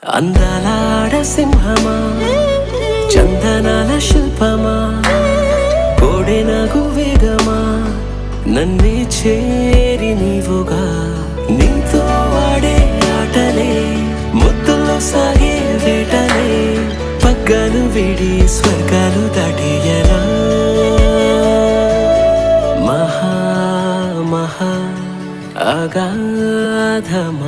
అందాలాడ సింహమా చందనాల శిల్పమా కోడెనగు వేగమా నన్నే చేరి నీవుగా నీతో ఆడే ఆటలే ముద్దుల్లో సాగే వేటలే పగ్గాలు వీడి స్వర్గాలు దాటేయరా మహా మహా అగాధమా